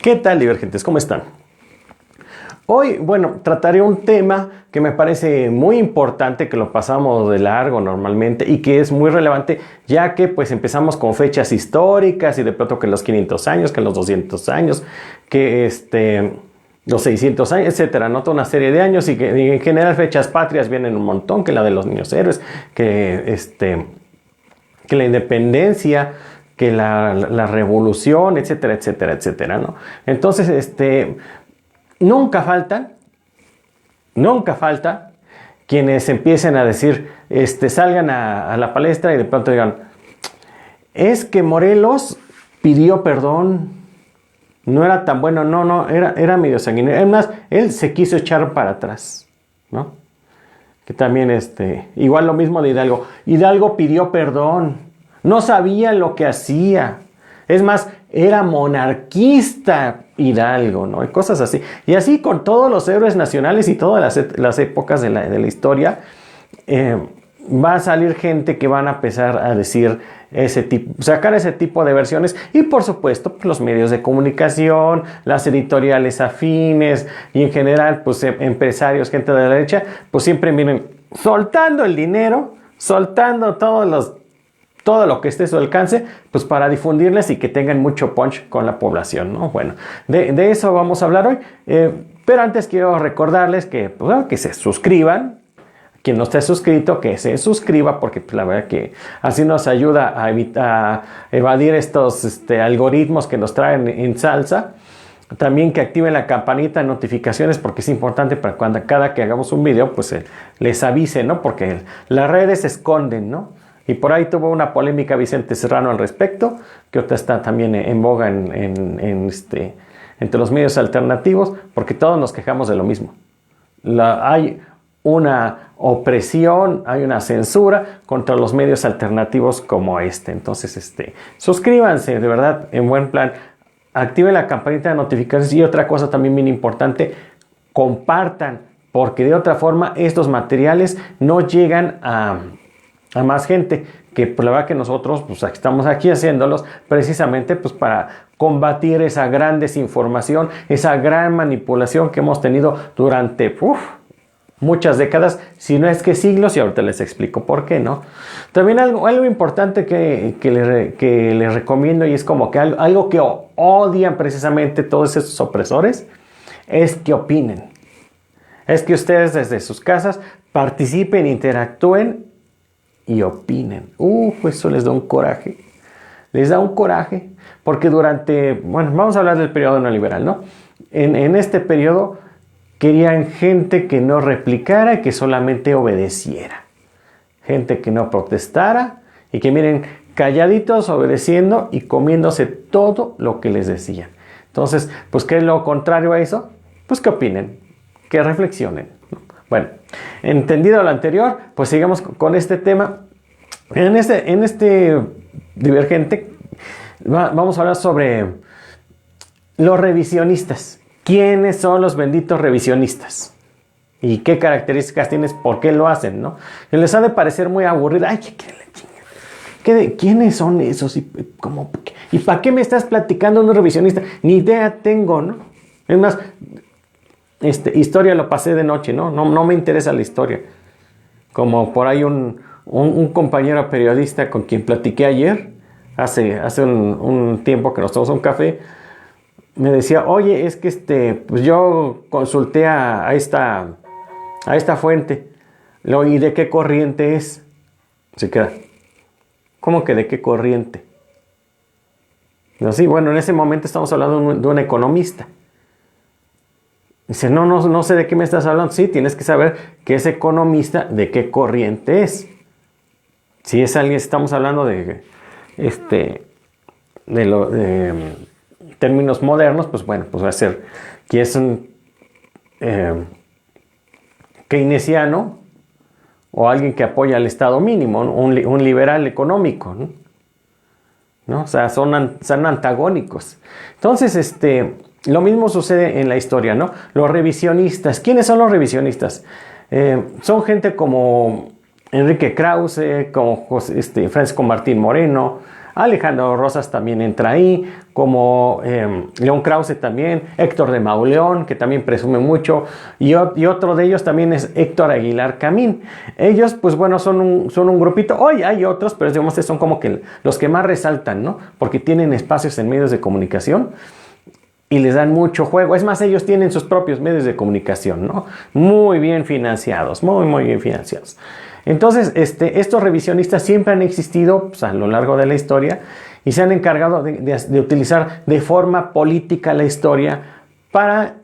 ¿Qué tal, divergentes? ¿Cómo están? Hoy, bueno, trataré un tema que me parece muy importante, que lo pasamos de largo normalmente y que es muy relevante, ya que pues empezamos con fechas históricas y de pronto que los 500 años, que los 200 años, que los 600 años, etcétera, ¿no? Toda una serie de años y que en general fechas patrias vienen un montón, que la de los niños héroes, que la independencia, que la revolución, etcétera, etcétera, etcétera, ¿no? Entonces, nunca falta quienes empiecen a decir, salgan a la palestra y de pronto digan, es que Morelos pidió perdón, no era tan bueno, no, era medio sanguíneo. Además, él se quiso echar para atrás, ¿no? Que también, igual lo mismo de Hidalgo. Hidalgo pidió perdón, no sabía lo que hacía. Es más, era monarquista Hidalgo, ¿no? Y cosas así. Y así con todos los héroes nacionales y todas las épocas de la historia, va a salir gente que van a empezar a decir sacar ese tipo de versiones. Y por supuesto, pues, los medios de comunicación, las editoriales afines y en general, pues empresarios, gente de la derecha, pues siempre miren, soltando el dinero, soltando todo lo que esté a su alcance, pues para difundirles y que tengan mucho punch con la población, ¿no? Bueno, de eso vamos a hablar hoy, pero antes quiero recordarles que se suscriban. Quien no esté suscrito, que se suscriba, porque pues, la verdad que así nos ayuda a evadir estos algoritmos que nos traen en salsa. También que activen la campanita de notificaciones, porque es importante para cada que hagamos un video, pues les avise, ¿no? Porque las redes se esconden, ¿no? Y por ahí tuvo una polémica Vicente Serrano al respecto, que otra está también en boga entre los medios alternativos, porque todos nos quejamos de lo mismo. Hay una opresión, hay una censura contra los medios alternativos como este. Entonces, suscríbanse, de verdad, en buen plan. Activen la campanita de notificaciones y otra cosa también bien importante, compartan, porque de otra forma estos materiales no llegan a más gente, que por la verdad que nosotros pues estamos aquí haciéndolos precisamente pues para combatir esa gran desinformación, esa gran manipulación que hemos tenido durante muchas décadas, si no es que siglos, y ahorita les explico por qué, ¿no? También algo importante que les recomiendo, y es como que algo que odian precisamente todos esos opresores, es que opinen. Es que ustedes desde sus casas participen, interactúen y opinen. Eso les da un coraje. Les da un coraje, porque vamos a hablar del periodo neoliberal, ¿no? En este periodo querían gente que no replicara, que solamente obedeciera. Gente que no protestara y que miren, calladitos, obedeciendo y comiéndose todo lo que les decían. Entonces, pues, ¿qué es lo contrario a eso? Pues que opinen, que reflexionen, ¿no? Bueno, entendido lo anterior, pues sigamos con este tema. En este divergente vamos a hablar sobre los revisionistas. ¿Quiénes son los benditos revisionistas? ¿Y qué características tienes? ¿Por qué lo hacen? ¿No? Y les ha de parecer muy aburrido. Ay, ¿quiénes son esos? ¿Y para qué me estás platicando un revisionista? Ni idea tengo, ¿no? Es más, historia lo pasé de noche, ¿no? No me interesa la historia. Como por ahí un compañero periodista con quien platiqué ayer, hace un tiempo que nos tomamos un café, me decía, oye, es que pues yo consulté a esta fuente, ¿y de qué corriente es? Se queda, ¿cómo que de qué corriente? No, sí, bueno, en ese momento estamos hablando de un economista. Dice, no sé de qué me estás hablando. Sí, tienes que saber que es economista, de qué corriente es. Si es alguien, estamos hablando de términos modernos, pues bueno, pues va a ser que es un keynesiano o alguien que apoya al Estado mínimo, ¿no? un liberal económico, ¿no? O sea, son antagónicos. Entonces, lo mismo sucede en la historia, ¿no? Los revisionistas. ¿Quiénes son los revisionistas? Son gente como Enrique Krause, como Francisco Martín Moreno, Alejandro Rosas también entra ahí, como León Krause también, Héctor de Mauleón, que también presume mucho, y otro de ellos también es Héctor Aguilar Camín. Ellos, pues bueno, son un grupito. Hoy hay otros, pero digamos que son como que los que más resaltan, ¿no? Porque tienen espacios en medios de comunicación y les dan mucho juego. Es más, ellos tienen sus propios medios de comunicación, ¿no? Muy bien financiados, muy bien financiados. Entonces, estos revisionistas siempre han existido, pues, a lo largo de la historia, y se han encargado de utilizar de forma política la historia para,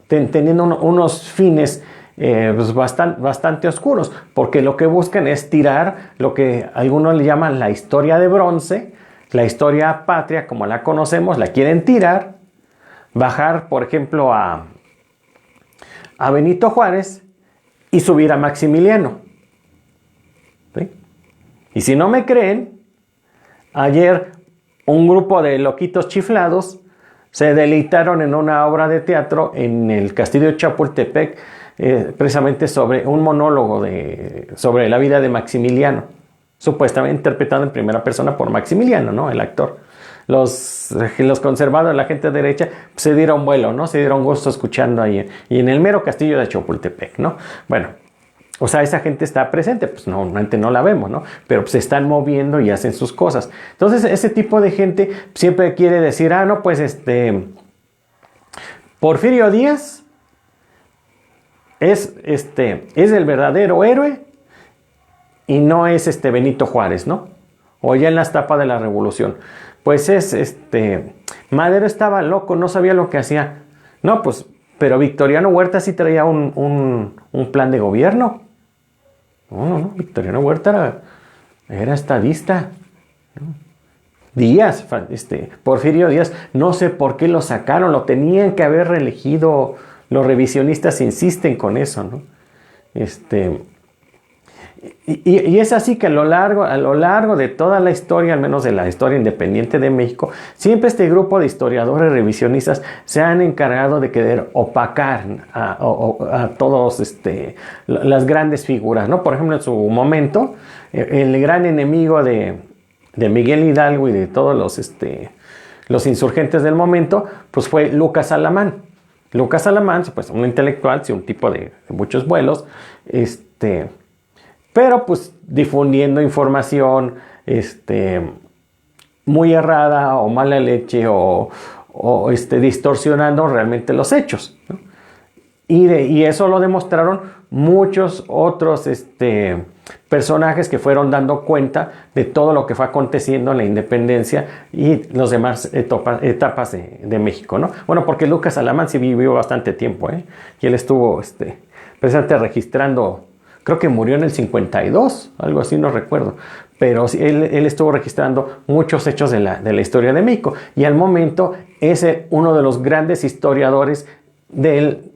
teniendo unos fines pues bastante oscuros, porque lo que buscan es tirar lo que algunos le llaman la historia de bronce, la historia patria como la conocemos, la quieren tirar, bajar, por ejemplo, a Benito Juárez y subir a Maximiliano. ¿Sí? Y si no me creen, ayer un grupo de loquitos chiflados se deleitaron en una obra de teatro en el Castillo de Chapultepec, precisamente sobre un monólogo sobre la vida de Maximiliano, supuestamente interpretado en primera persona por Maximiliano, ¿no? El actor. Los conservadores, la gente derecha, pues, se dieron vuelo, ¿no? Se dieron gusto escuchando ahí, y en el mero Castillo de Chapultepec, ¿no? Bueno, o sea, esa gente está presente, pues normalmente no la vemos, ¿no? Pero pues, se están moviendo y hacen sus cosas. Entonces, ese tipo de gente siempre quiere decir, no, pues Porfirio Díaz es el verdadero héroe y no es Benito Juárez, ¿no? O ya en la etapa de la revolución. Pues Madero estaba loco, no sabía lo que hacía. No, pues, pero Victoriano Huerta sí traía un plan de gobierno. No, Victoriano Huerta era estadista. Díaz, Porfirio Díaz, no sé por qué lo sacaron, lo tenían que haber reelegido. Los revisionistas insisten con eso, ¿no? Y es así que a lo largo de toda la historia, al menos de la historia independiente de México, siempre este grupo de historiadores revisionistas se han encargado de querer opacar a todos las grandes figuras, ¿no? Por ejemplo, en su momento, el gran enemigo de Miguel Hidalgo y de todos los insurgentes del momento, pues fue Lucas Alamán. Lucas Alamán, pues un intelectual, sí, un tipo de muchos vuelos, pero pues difundiendo información muy errada o mala leche o distorsionando realmente los hechos, ¿no? Y eso lo demostraron muchos otros personajes que fueron dando cuenta de todo lo que fue aconteciendo en la independencia y las demás etapas de México, ¿no? Bueno, porque Lucas Alamán sí vivió bastante tiempo, y él estuvo precisamente registrando, creo que murió en el 52, algo así, no recuerdo, pero sí, él estuvo registrando muchos hechos de la historia de México, y al momento es uno de los grandes historiadores del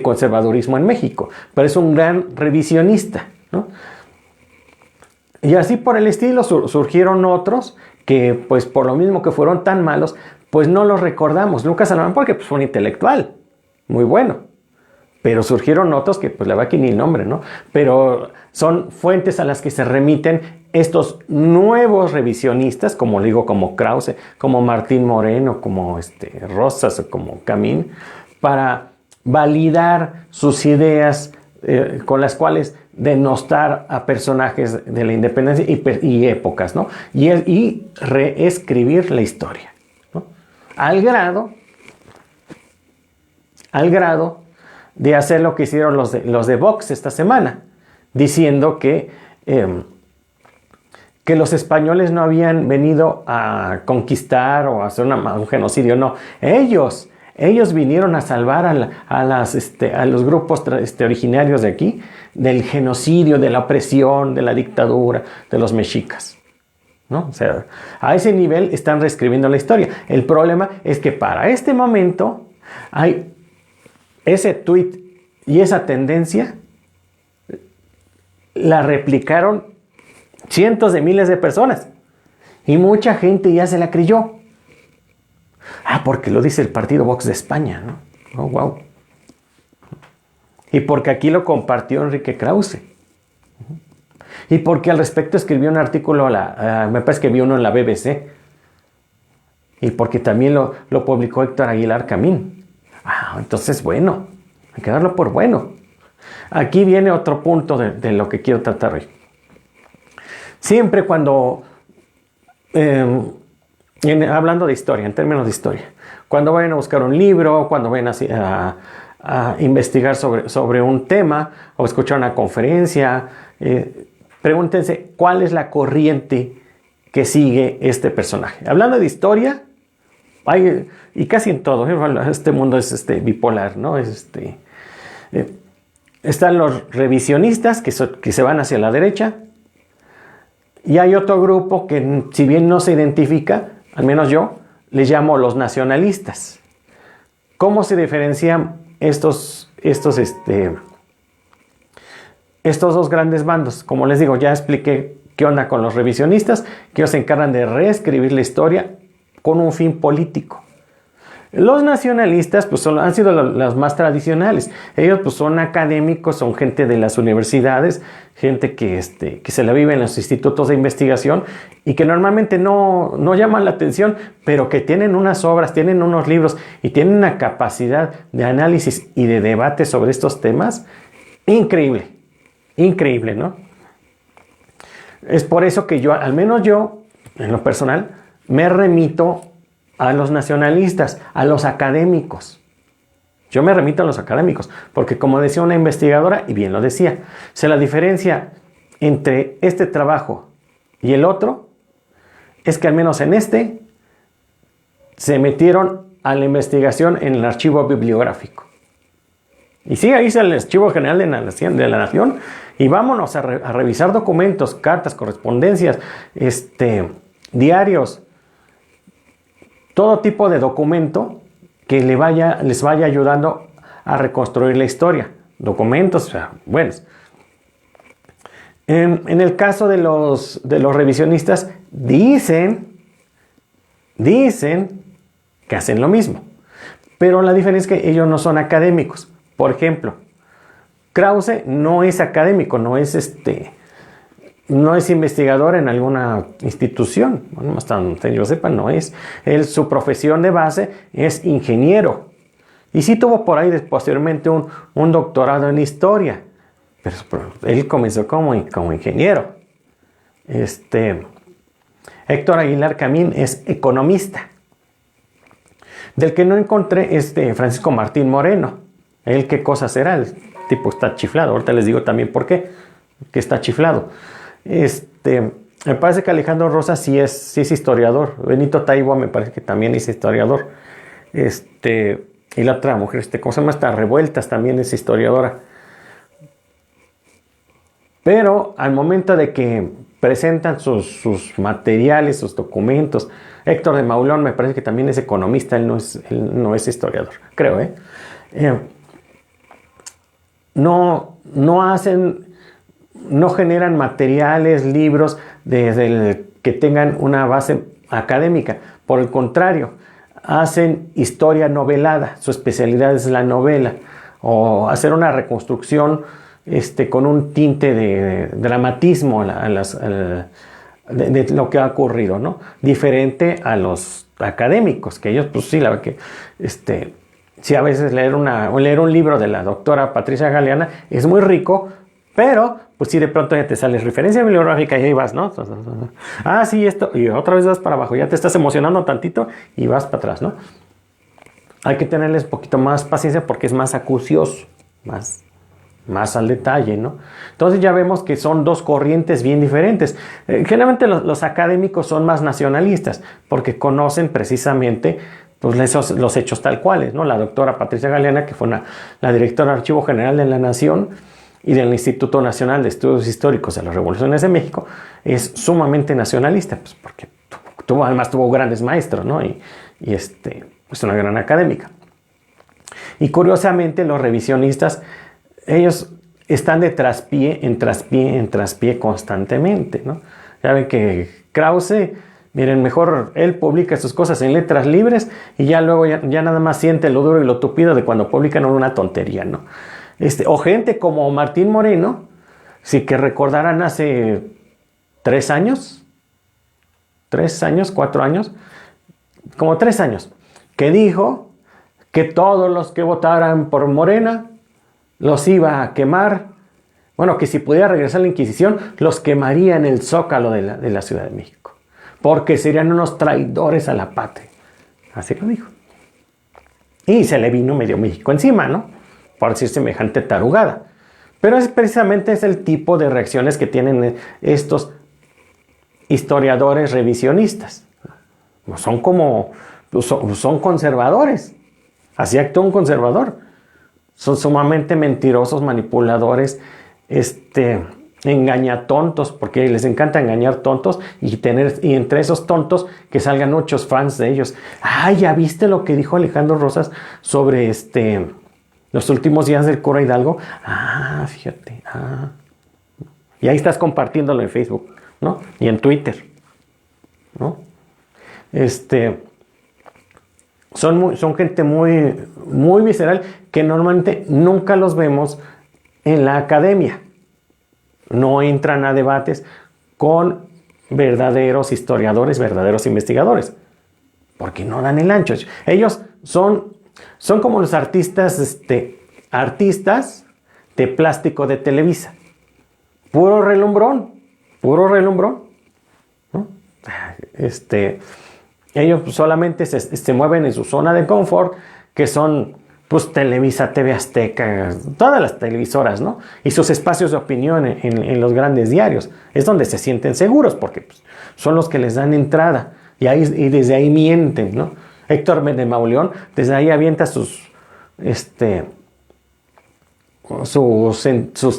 conservadurismo en México, pero es un gran revisionista, ¿no? Y así por el estilo surgieron otros que, pues por lo mismo que fueron tan malos, pues no los recordamos. Lucas Alamán, porque pues, fue un intelectual muy bueno, pero surgieron otros que pues le va aquí ni el nombre, ¿no? Pero son fuentes a las que se remiten estos nuevos revisionistas, como digo, como Krause, como Martín Moreno, como Rosas o como Camín, para validar sus ideas con las cuales denostar a personajes de la independencia y épocas, ¿no? Y reescribir la historia, ¿no? Al grado de hacer lo que hicieron los de Vox esta semana, diciendo que los españoles no habían venido a conquistar o a hacer un genocidio, no. Ellos vinieron a salvar a los grupos originarios de aquí del genocidio, de la opresión, de la dictadura, de los mexicas, ¿no? O sea, a ese nivel están reescribiendo la historia. El problema es que para este momento hay ese tuit y esa tendencia la replicaron cientos de miles de personas y mucha gente ya se la creyó. Porque lo dice el partido Vox de España, ¿no? Oh, wow. Y porque aquí lo compartió Enrique Krause. Y porque al respecto escribió un artículo, me parece que vi uno en la BBC. Y porque también lo publicó Héctor Aguilar Camín. Entonces, bueno, hay que darlo por bueno. Aquí viene otro punto de lo que quiero tratar hoy. Siempre cuando, hablando de historia, en términos de historia, cuando vayan a buscar un libro, cuando vayan a investigar sobre un tema o escuchar una conferencia, pregúntense cuál es la corriente que sigue este personaje. Hablando de historia, y casi en todo, este mundo es bipolar, ¿no? Están los revisionistas que se van hacia la derecha, y hay otro grupo que, si bien no se identifica, al menos yo, les llamo los nacionalistas. ¿Cómo se diferencian estos dos grandes bandos? Como les digo, ya expliqué qué onda con los revisionistas, que ellos se encargan de reescribir la historia con un fin político. Los nacionalistas pues han sido los más tradicionales. Ellos pues son académicos, son gente de las universidades, gente que se la vive en los institutos de investigación y que normalmente no llaman la atención, pero que tienen unas obras, tienen unos libros y tienen una capacidad de análisis y de debate sobre estos temas increíble, increíble, ¿no? Es por eso que al menos yo, en lo personal, me remito a los nacionalistas, a los académicos. Yo me remito a los académicos, porque como decía una investigadora, y bien lo decía, la diferencia entre este trabajo y el otro es que al menos en se metieron a la investigación en el archivo bibliográfico. Y sí, ahí está el Archivo General de la Nación, y vámonos a revisar documentos, cartas, correspondencias, diarios, todo tipo de documento que les vaya ayudando a reconstruir la historia. Documentos, buenos. En el caso de los revisionistas, dicen que hacen lo mismo. Pero la diferencia es que ellos no son académicos. Por ejemplo, Krause no es académico, no es investigador en alguna institución. Bueno, hasta donde yo sepa, no es. Su profesión de base es ingeniero. Y sí tuvo por ahí posteriormente un doctorado en historia. Pero él comenzó como ingeniero. Héctor Aguilar Camín es economista. Del que no encontré Francisco Martín Moreno. ¿Él qué cosa será? El tipo está chiflado. Ahorita les digo también por qué. Que está chiflado. Me parece que Alejandro Rosa sí es historiador. Benito Taibo me parece que también es historiador. Y la otra mujer, ¿cómo se llama? Está Revueltas, también es historiadora. Pero al momento de que presentan sus materiales, sus documentos, Héctor de Maulón me parece que también es economista, él no es historiador, creo, no generan materiales, libros que tengan una base académica. Por el contrario, hacen historia novelada. Su especialidad es la novela. O hacer una reconstrucción con un tinte de dramatismo de lo que ha ocurrido, ¿no? Diferente a los académicos, que ellos, pues sí, la verdad que sí, a veces leer un libro de la doctora Patricia Galeana es muy rico, pero pues sí, de pronto ya te sale referencia bibliográfica y ahí vas, ¿no? Sí, esto, y otra vez vas para abajo, ya te estás emocionando tantito y vas para atrás, ¿no? Hay que tenerles un poquito más paciencia porque es más acucioso, más al detalle, ¿no? Entonces ya vemos que son dos corrientes bien diferentes. Generalmente los académicos son más nacionalistas porque conocen precisamente pues los hechos tal cuales, ¿no? La doctora Patricia Galeana, que fue la directora del Archivo General de la Nación y del Instituto Nacional de Estudios Históricos de las Revoluciones de México, es sumamente nacionalista, pues porque además tuvo grandes maestros, ¿no? Y es una gran académica. Y curiosamente los revisionistas, ellos están de traspié en traspié constantemente, ¿no? Ya ven que Krause, miren, mejor él publica sus cosas en letras libres y ya luego ya nada más siente lo duro y lo tupido de cuando publican una tontería, ¿no? O gente como Martín Moreno, Si que recordarán hace 3 años, 4 años, como 3 años, que dijo que todos los que votaran por Morena los iba a quemar. Bueno, que si pudiera regresar la Inquisición, los quemaría en el Zócalo de la Ciudad de México, porque serían unos traidores a la patria. Así lo dijo. Y se le vino medio México encima, ¿no? Por decir semejante tarugada. Pero precisamente es el tipo de reacciones que tienen estos historiadores revisionistas. Son conservadores. Así actúa un conservador. Son sumamente mentirosos, manipuladores, engañatontos, porque les encanta engañar tontos y entre esos tontos que salgan muchos fans de ellos. ¿Ya viste lo que dijo Alejandro Rosas sobre los últimos días del cura Hidalgo? Fíjate. Y ahí estás compartiéndolo en Facebook, ¿no? Y en Twitter, ¿no? Son gente muy, muy visceral, que normalmente nunca los vemos en la academia. No entran a debates con verdaderos historiadores, verdaderos investigadores, porque no dan el ancho. Ellos son como los artistas de plástico de Televisa. Puro relumbrón, ¿no? Ellos solamente se mueven en su zona de confort, que son pues Televisa, TV Azteca, todas las televisoras, ¿no? Y sus espacios de opinión en los grandes diarios. Es donde se sienten seguros, porque pues, son los que les dan entrada. Y desde ahí mienten, ¿no? Héctor de Mauleón, desde ahí avienta sus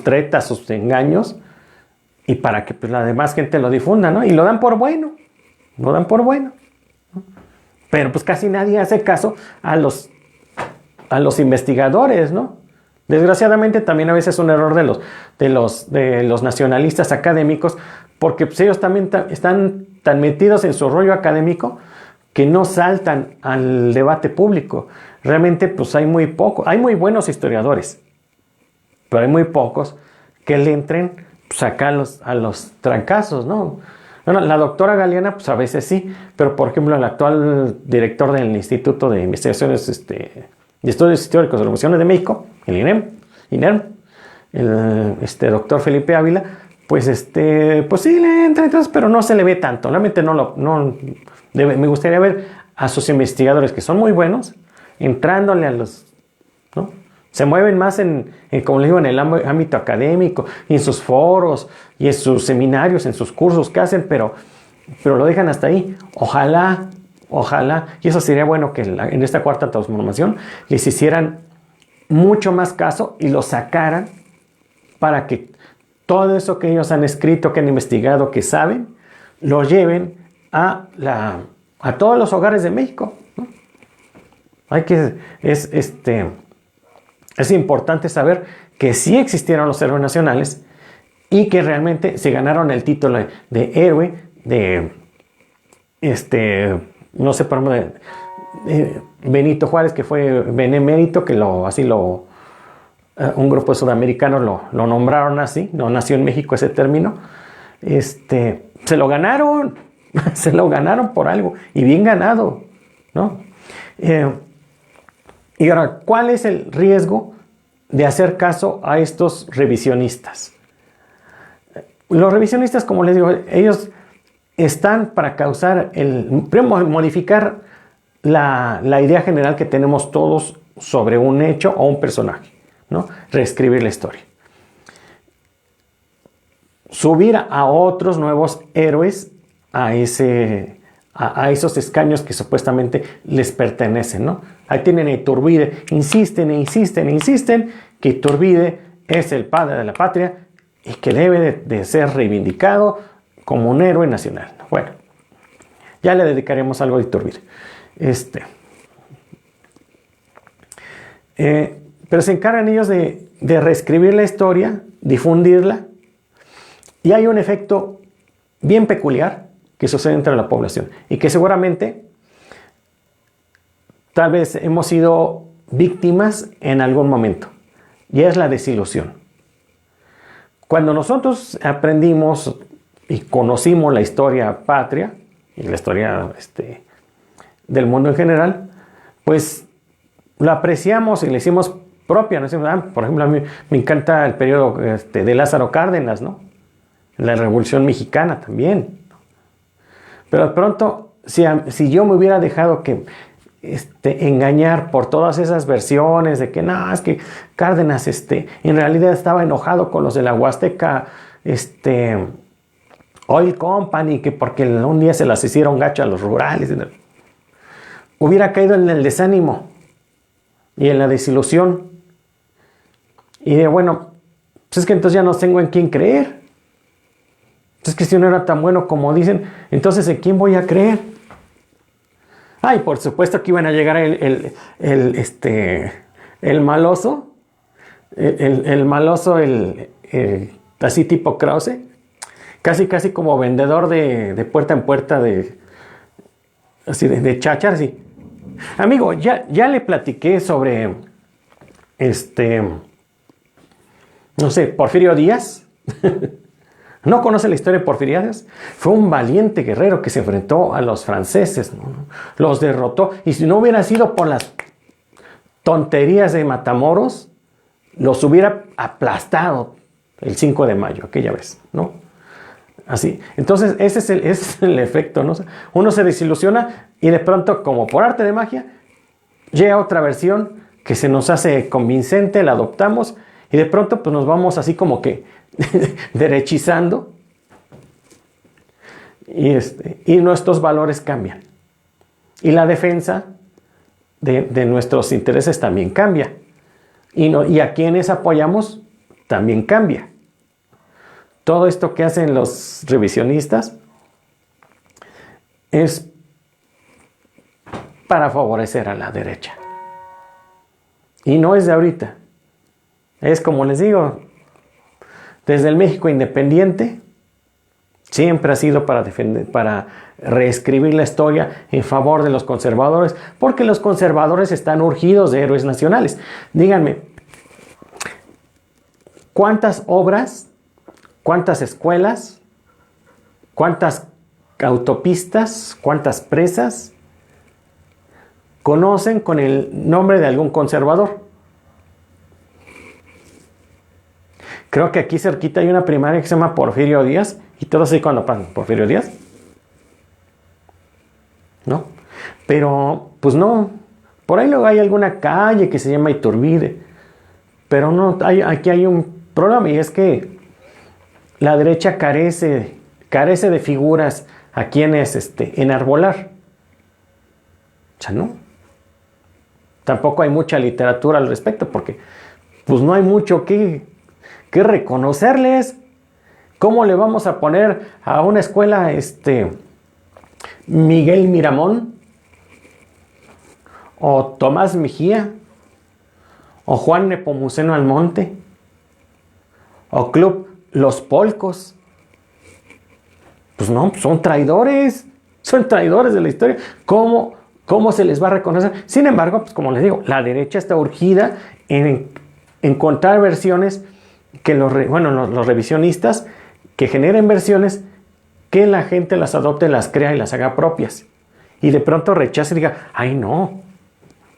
tretas, sus engaños, y para que pues, la demás gente lo difunda, ¿no? Y lo dan por bueno. ¿no? Pero pues casi nadie hace caso a los investigadores, ¿no? Desgraciadamente también a veces es un error de los nacionalistas académicos, porque pues, ellos también están tan metidos en su rollo académico que no saltan al debate público. Realmente pues hay muy buenos historiadores, pero hay muy pocos que le entren pues, acá a los trancazos, ¿no? Bueno, la doctora Galeana, pues a veces sí, pero por ejemplo el actual director del Instituto de Investigaciones y Estudios Históricos de las Revoluciones de México, el INERM, el doctor Felipe Ávila, pues sí le entra entonces, pero no se le ve tanto. Realmente me gustaría ver a sus investigadores, que son muy buenos, entrándole a los, ¿no? Se mueven más como les digo, en el ámbito académico, y en sus foros, y en sus seminarios, en sus cursos que hacen, pero lo dejan hasta ahí. Ojalá, y eso sería bueno que en esta cuarta transformación les hicieran mucho más caso y lo sacaran para que todo eso que ellos han escrito, que han investigado, que saben, lo lleven a todos los hogares de México, ¿no? Es importante saber que sí existieron los héroes nacionales y que realmente se ganaron el título de héroe, no sé, por ejemplo, de Benito Juárez, que fue benemérito, que un grupo de sudamericanos lo nombraron así, no nació en México ese término. Se lo ganaron, se lo ganaron por algo, y bien ganado, ¿no? Y ahora, ¿cuál es el riesgo de hacer caso a estos revisionistas? Los revisionistas, como les digo, ellos están para modificar la idea general que tenemos todos sobre un hecho o un personaje, ¿no? Reescribir la historia. Subir a otros nuevos héroes a esos escaños que supuestamente les pertenecen, ¿no? Ahí tienen a Iturbide, insisten que Iturbide es el padre de la patria y que debe de ser reivindicado como un héroe nacional. Bueno, ya le dedicaremos algo a Iturbide. Pero se encargan ellos de reescribir la historia, difundirla, y hay un efecto bien peculiar que sucede entre la población y que seguramente tal vez hemos sido víctimas en algún momento, y es la desilusión. Cuando nosotros aprendimos y conocimos la historia patria y la historia del mundo en general, pues la apreciamos y la hicimos propia, ¿no? Por ejemplo, a mí me encanta el periodo de Lázaro Cárdenas, ¿no? La Revolución Mexicana también. Pero de pronto, si yo me hubiera dejado que engañar por todas esas versiones de que no, es que Cárdenas en realidad estaba enojado con los de la Huasteca Oil Company, que porque un día se las hicieron gacho a los rurales, hubiera caído en el desánimo y en la desilusión. Y bueno, pues es que entonces ya no tengo en quién creer. Es que si no era tan bueno como dicen, entonces ¿en quién voy a creer? Ay, por supuesto que iban a llegar el maloso, el maloso, así tipo Krause, casi como vendedor de puerta en puerta, así de cháchar, así. Amigo, ya le platiqué sobre, no sé, Porfirio Díaz. ¿No conoce la historia de Porfirio Díaz? Fue un valiente guerrero que se enfrentó a los franceses, ¿no? Los derrotó. Y si no hubiera sido por las tonterías de Matamoros, los hubiera aplastado el 5 de mayo, aquella vez, ¿no? Así. Entonces, ese es el efecto, ¿no? Uno se desilusiona y de pronto, como por arte de magia, llega otra versión que se nos hace convincente, la adoptamos y de pronto pues nos vamos así como que derechizando y nuestros valores cambian. Y la defensa de nuestros intereses también cambia. Y a quienes apoyamos también cambia. Todo esto que hacen los revisionistas es para favorecer a la derecha. Y no es de ahorita. Es como les digo, desde el México independiente, siempre ha sido para reescribir la historia en favor de los conservadores, porque los conservadores están urgidos de héroes nacionales. Díganme, ¿cuántas obras, cuántas escuelas, cuántas autopistas, cuántas presas conocen con el nombre de algún conservador? Creo que aquí cerquita hay una primaria que se llama Porfirio Díaz y todos así cuando pasan Porfirio Díaz, ¿no? Pero pues no, por ahí luego hay alguna calle que se llama Iturbide, pero no, aquí hay un problema y es que la derecha carece de figuras a quienes enarbolar. O sea, no. Tampoco hay mucha literatura al respecto porque pues no hay mucho que reconocerles. ¿Cómo le vamos a poner a una escuela Miguel Miramón o Tomás Mejía o Juan Nepomuceno Almonte o Club Los Polcos? Pues no, son traidores de la historia. ¿Cómo se les va a reconocer? Sin embargo, pues como les digo, la derecha está urgida en encontrar versiones que los revisionistas que generen versiones que la gente las adopte, las crea y las haga propias. Y de pronto rechace y diga, ay no,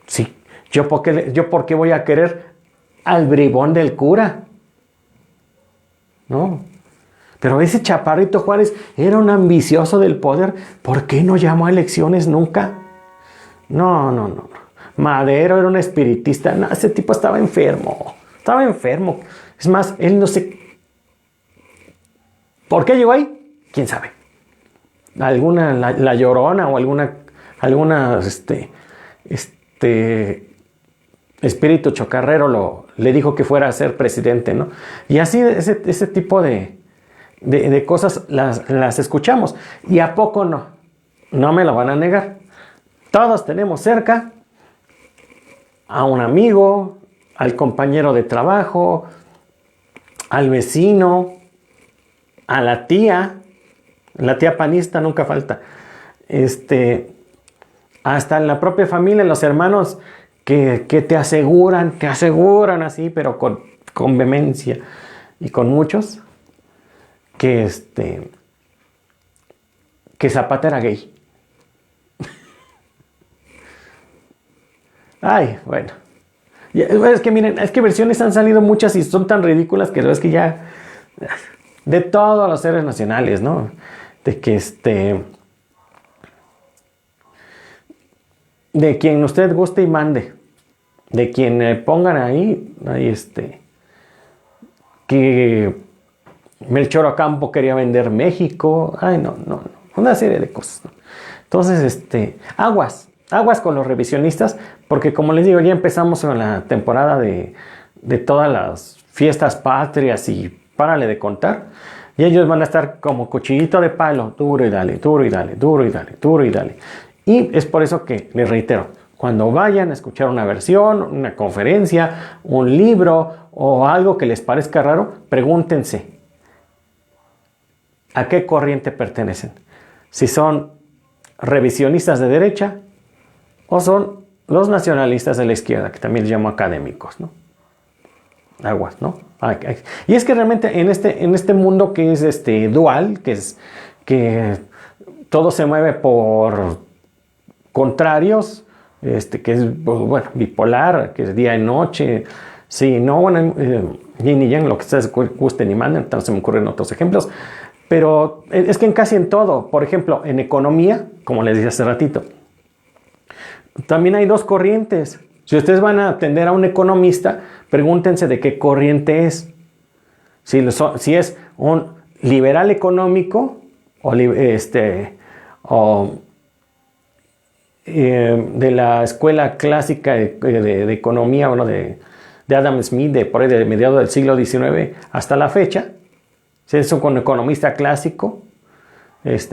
sí, ¿yo por qué voy a querer al bribón del cura? No. Pero ese Chaparrito Juárez era un ambicioso del poder. ¿Por qué no llamó a elecciones nunca? No. Madero era un espiritista. No, ese tipo estaba enfermo. Es más, él no sé por qué llegó ahí. ¿Quién sabe? Alguna, la Llorona o alguna espíritu chocarrero le dijo que fuera a ser presidente, ¿no? Y así ese tipo de cosas las escuchamos. ¿Y a poco no? No me lo van a negar. Todos tenemos cerca a un amigo, al compañero de trabajo, al vecino, a la tía panista nunca falta. Hasta en la propia familia, los hermanos que te aseguran así, pero con vehemencia. y con muchos que, que Zapata era gay. Ay, bueno. Es que miren, es que versiones han salido muchas y son tan ridículas que es que ya... De todos los héroes nacionales, ¿no? De que de quien usted guste y mande. De quien pongan ahí que Melchor Ocampo quería vender México. Ay, no. Una serie de cosas, ¿no? Entonces, aguas con los revisionistas, porque como les digo, ya empezamos con la temporada de todas las fiestas patrias y párale de contar. Y ellos van a estar como cuchillito de palo, duro y dale, duro y dale, duro y dale, duro y dale. Y es por eso que les reitero, cuando vayan a escuchar una versión, una conferencia, un libro o algo que les parezca raro, pregúntense a qué corriente pertenecen. Si son revisionistas de derecha o son los nacionalistas de la izquierda, que también les llamo académicos, ¿no? Aguas, ¿no? Y es que realmente en este mundo que es dual, que todo se mueve por contrarios, que es, pues, bueno, bipolar, que es día y noche, sí, no, bueno, yin y yang, lo que ustedes gusten y manden, entonces se me ocurren otros ejemplos, pero es que en casi en todo, por ejemplo, en economía, como les dije hace ratito, también hay dos corrientes. Si ustedes van a atender a un economista, pregúntense de qué corriente es. Si es un liberal económico o de la escuela clásica de economía, bueno, de Adam Smith, por ahí de mediados del siglo XIX hasta la fecha. Si es un economista clásico,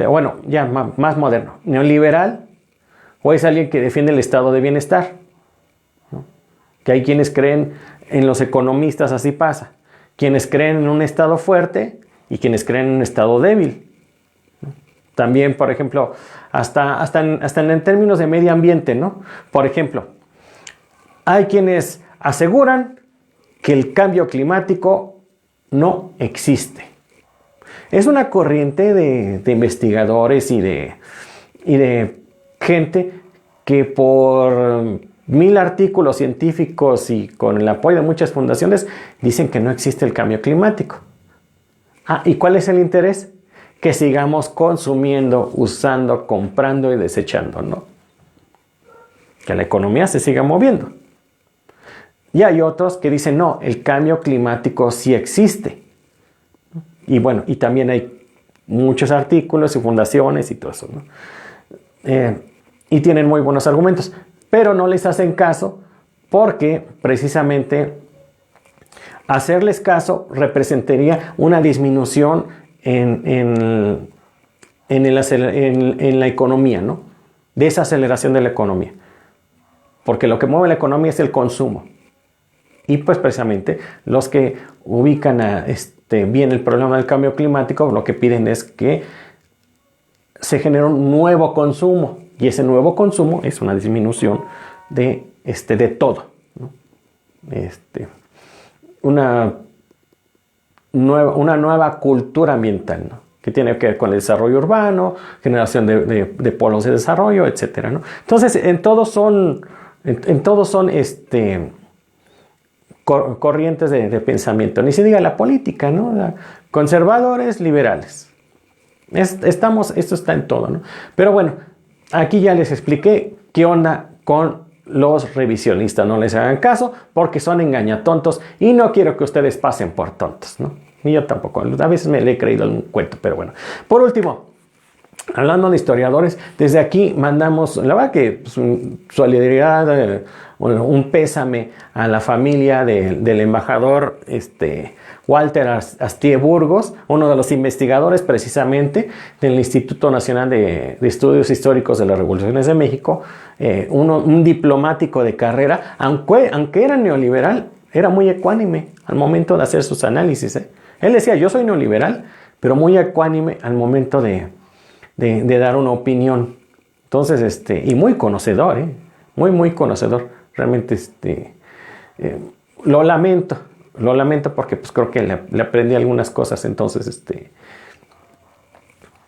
bueno, ya más moderno, neoliberal, o es alguien que defiende el estado de bienestar, ¿no? Que hay quienes creen en los economistas, así pasa. Quienes creen en un estado fuerte y quienes creen en un estado débil, ¿no? También, por ejemplo, hasta en términos de medio ambiente, ¿no? Por ejemplo, hay quienes aseguran que el cambio climático no existe. Es una corriente de investigadores y de gente que por 1000 artículos científicos y con el apoyo de muchas fundaciones dicen que no existe el cambio climático. ¿Y cuál es el interés? Que sigamos consumiendo, usando, comprando y desechando, ¿no? Que la economía se siga moviendo. Y hay otros que dicen, no, el cambio climático sí existe. Y bueno, y también hay muchos artículos y fundaciones y todo eso, ¿no? Y tienen muy buenos argumentos, pero no les hacen caso porque precisamente hacerles caso representaría una disminución en la economía, ¿no? Desaceleración de la economía. Porque lo que mueve la economía es el consumo. Y pues precisamente los que ubican bien el problema del cambio climático, lo que piden es que se genere un nuevo consumo. Y ese nuevo consumo es una disminución de todo, ¿no? Una nueva cultura ambiental, ¿no? Que tiene que ver con el desarrollo urbano, generación de polos de desarrollo, etcétera, ¿no? Entonces, en todos son corrientes de pensamiento. Ni se diga la política, ¿no? Conservadores, liberales. Esto está en todo, ¿no? Pero bueno, aquí ya les expliqué qué onda con los revisionistas. No les hagan caso porque son engañatontos y no quiero que ustedes pasen por tontos, ¿no? Ni yo tampoco. A veces me le he creído algún cuento, pero bueno. Por último, hablando de historiadores, desde aquí mandamos, la verdad que solidaridad, un pésame a la familia del embajador Walter Astié Burgos, uno de los investigadores precisamente del Instituto Nacional de Estudios Históricos de las Revoluciones de México, un diplomático de carrera, aunque era neoliberal, era muy ecuánime al momento de hacer sus análisis, ¿eh? Él decía, yo soy neoliberal, pero muy ecuánime al momento de dar una opinión. Entonces, y muy conocedor, muy conocedor. Realmente, lo lamento. lo lamento porque pues creo que le aprendí algunas cosas, entonces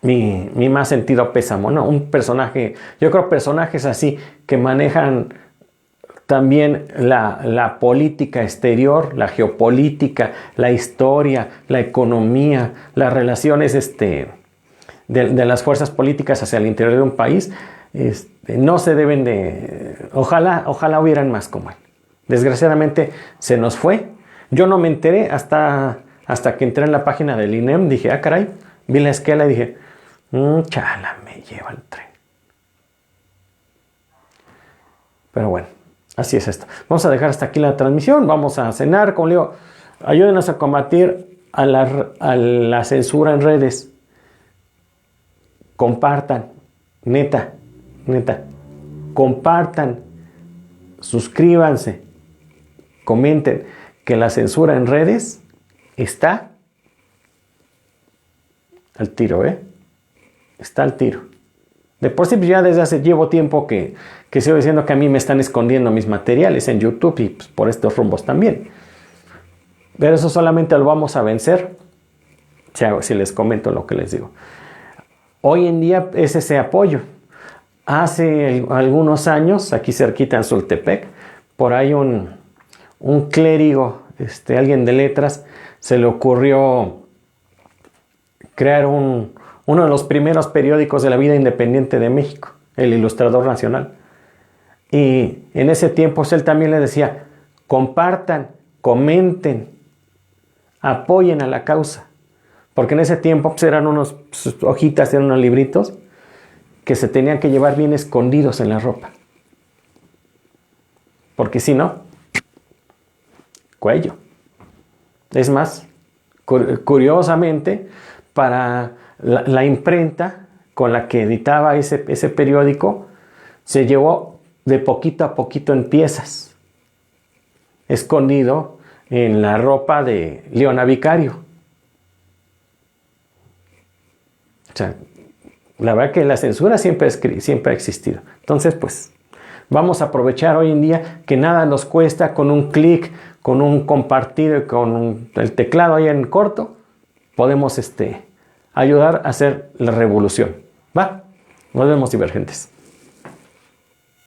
mi más sentido pésamo, ¿no? Un personaje, yo creo personajes así que manejan también la política exterior, la geopolítica, la historia, la economía, las relaciones de las fuerzas políticas hacia el interior de un país, no se deben de... Ojalá hubieran más como él. Desgraciadamente se nos fue. Yo no me enteré hasta que entré en la página del INEM. Dije, ah, caray, vi la esquela y dije, chala, me lleva el tren. Pero bueno, así es esto. Vamos a dejar hasta aquí la transmisión. Vamos a cenar. Como le digo, ayúdenos a combatir a la censura en redes. Compartan, neta, compartan, suscríbanse, comenten que la censura en redes está al tiro, está al tiro. De por sí ya llevo tiempo que sigo diciendo que a mí me están escondiendo mis materiales en YouTube y pues, por estos rumbos también. Pero eso solamente lo vamos a vencer si les comento lo que les digo. Hoy en día es ese apoyo. Hace algunos años, aquí cerquita en Sultepec, por ahí un clérigo, alguien de letras, se le ocurrió crear uno de los primeros periódicos de la vida independiente de México, El Ilustrador Nacional. Y en ese tiempo él también le decía, compartan, comenten, apoyen a la causa. Porque en ese tiempo pues, eran unas hojitas, eran unos libritos que se tenían que llevar bien escondidos en la ropa. Porque si no, cuello. Es más, curiosamente, para la imprenta con la que editaba ese periódico, se llevó de poquito a poquito en piezas, escondido en la ropa de Leona Vicario. O sea, la verdad que la censura siempre ha existido. Entonces, pues, vamos a aprovechar hoy en día que nada nos cuesta con un clic, con un compartir, con el teclado ahí en corto, podemos ayudar a hacer la revolución. ¿Va? Nos vemos, divergentes.